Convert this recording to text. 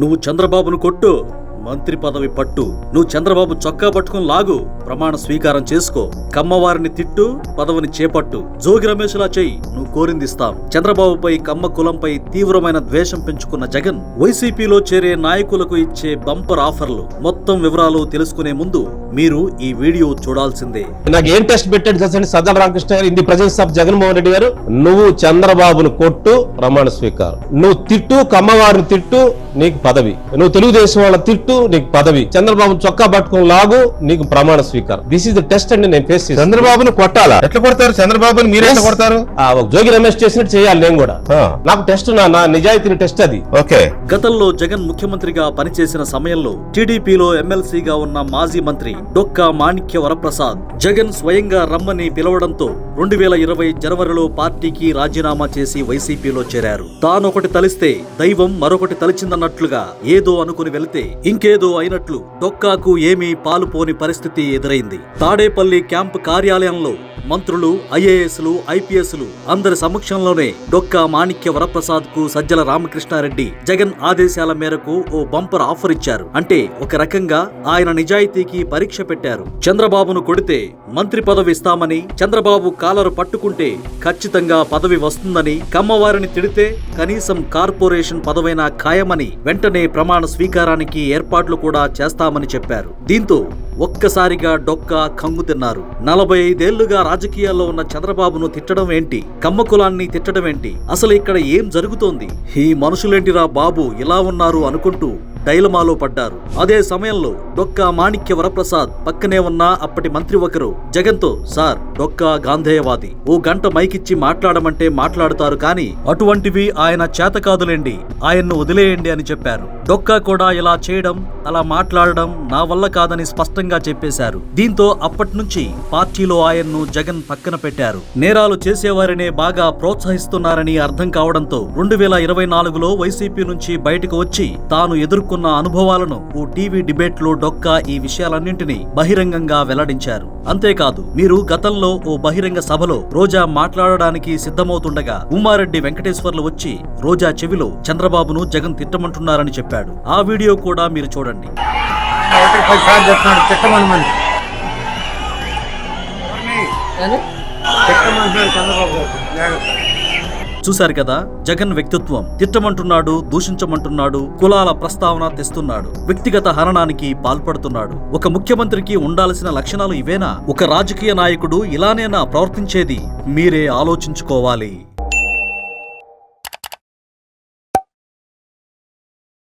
నువ్వు చంద్రబాబును కొట్టు, మంత్రి పదవి పట్టు. నువ్వు చంద్రబాబు చొక్కా పట్టుకుని లాగు, ప్రమాణ స్వీకారం చేసుకో. కమ్మవారిని తిట్టు, పదవిని చేపట్టు. జోగి రమేష్లా చెయ్యి, నువ్వు కోరింది ఇస్తాం. చంద్రబాబుపై కమ్మ కులంపై తీవ్రమైన ద్వేషం పెంచుకున్న జగన్ వైసీపీలో చేరే నాయకులకు ఇచ్చే బంపర్ ఆఫర్లు. మొత్తం వివరాలు తెలుసుకునే ముందు మీరు ఈ వీడియో చూడాల్సిందే. నాకు ఏం టెస్ట్ పెట్టాడు తెలుసండి సజ్జల రామకృష్ణ గారు, in the presence of Jaganmohan Reddy గారు. నువ్వు చంద్రబాబును కొట్టు, ప్రమాణ స్వీకారం. నువ్వు తిట్టు, కమ్మవారిని తిట్టు, నీకు పదవి. నువ్వు తెలుగుదేశం వాళ్ళ తిట్టు, నీకు పదవి. చంద్రబాబు చొక్కా పట్టుకుని లాగు, నీకు ప్రమాణ స్వీకారం. దిస్ ఇస్ ద టెస్ట్ అండి. నేను ఫేస్ చేసి చంద్రబాబును కొట్టాలా? ఎట్లా కొడతారు చంద్రబాబుని? మీరు ఎట్లా కొడతారు? జోగి రమేష్ చేసినట్టు చేయాలి నేను కూడా. నాకు టెస్ట్, నా నిజాయితీని టెస్ట్ అది. ఓకే. గతంలో జగన్ ముఖ్యమంత్రిగా పనిచేసిన సమయంలో టీడీపీలో ఎమ్మెల్సీగా ఉన్న మాజీ మంత్రి డొక్కా మాణిక్య వరప్రసాద్ జగన్ స్వయంగా రమ్మని పిలవడంతో 2020 జనవరిలో పార్టీకి రాజీనామా చేసి వైసీపీలో చేరారు. తానొకటి తలిస్తే దైవం మరొకటి తలిచిందన్నట్లుగా ఏదో అనుకుని వెళితే ఇంకేదో అయినట్లు డొక్కాకు ఏమీ పాలుపోని పరిస్థితి ఎదురైంది. తాడేపల్లి క్యాంప్ కార్యాలయంలో మంత్రులు, ఐఏఎస్లు, ఐపీఎస్లు అందరి సమక్షంలోనే డొక్కా మాణిక్య వరప్రసాద్ కు సజ్జల రామకృష్ణారెడ్డి జగన్ ఆదేశాల మేరకు ఓ బంపర్ ఆఫర్ ఇచ్చారు. అంటే ఒక రకంగా ఆయన నిజాయితీకి పరీక్ష పెట్టారు. చంద్రబాబును కొడితే మంత్రి పదవి ఇస్తామని, చంద్రబాబు కాలరు పట్టుకుంటే ఖచ్చితంగా పదవి వస్తుందని, కమ్మవారిని తిడితే కనీసం కార్పొరేషన్ పదవైనా ఖాయమని, వెంటనే ప్రమాణ స్వీకారానికి ఏర్పాట్లు కూడా చేస్తామని చెప్పారు. దీంతో ఒక్కసారిగా డొక్కా కంగు తిన్నారు. 45 ఏళ్లుగా రాజకీయాల్లో ఉన్న చంద్రబాబును తిట్టడం ఏంటి, కమ్మ కులాన్ని తిట్టడం ఏంటి, అసలు ఇక్కడ ఏం జరుగుతోంది, ఈ మనుషులేంటిరా బాబు ఇలా ఉన్నారు అనుకుంటూ డైలమాలో పడ్డారు. అదే సమయంలో డొక్కా మాణిక్య వరప్రసాద్ పక్కనే ఉన్న అప్పటి మంత్రి ఒకరు జగన్తో, సార్ డొక్కా గాంధేయవాది, ఓ గంట మైకిచ్చి మాట్లాడమంటే మాట్లాడుతారు కానీ అటువంటివి ఆయన చేత కాదులేండి, ఆయన్ను వదిలేయండి అని చెప్పారు. డొక్కా కూడా ఇలా చేయడం, అలా మాట్లాడడం నా వల్ల కాదని స్పష్టంగా చెప్పేశారు. దీంతో అప్పటి నుంచి పార్టీలో ఆయన్ను జగన్ పక్కన పెట్టారు. నేరాలు చేసేవారినే బాగా ప్రోత్సహిస్తున్నారని అర్థం కావడంతో 2024లో వైసీపీ నుంచి బయటకు వచ్చి తాను ఎదుర్కొన్న అనుభవాలను ఓ టీవీ డిబేట్ లో డొక్కా ఈ విషయాలన్నింటినీ బహిరంగంగా వెల్లడించారు. అంతేకాదు, మీరు గతంలో ఓ బహిరంగ సభలో రోజా మాట్లాడడానికి సిద్ధమవుతుండగా ఉమ్మారెడ్డి వెంకటేశ్వర్లు వచ్చి రోజా చెవిలో చంద్రబాబును జగన్ తిట్టమంటున్నారని చెప్పాడు. ఆ వీడియో కూడా మీరు చూడండి. చూశారు కదా జగన్ వ్యక్తిత్వం. తిట్టమంటున్నాడు, దూషించమంటున్నాడు, కులాల ప్రస్తావన తెస్తున్నాడు, వ్యక్తిగత హననానికి పాల్పడుతున్నాడు. ఒక ముఖ్యమంత్రికి ఉండాల్సిన లక్షణాలు ఇవేనా? ఒక రాజకీయ నాయకుడు ఇలానేనా ప్రవర్తించేది? మీరే ఆలోచించుకోవాలి.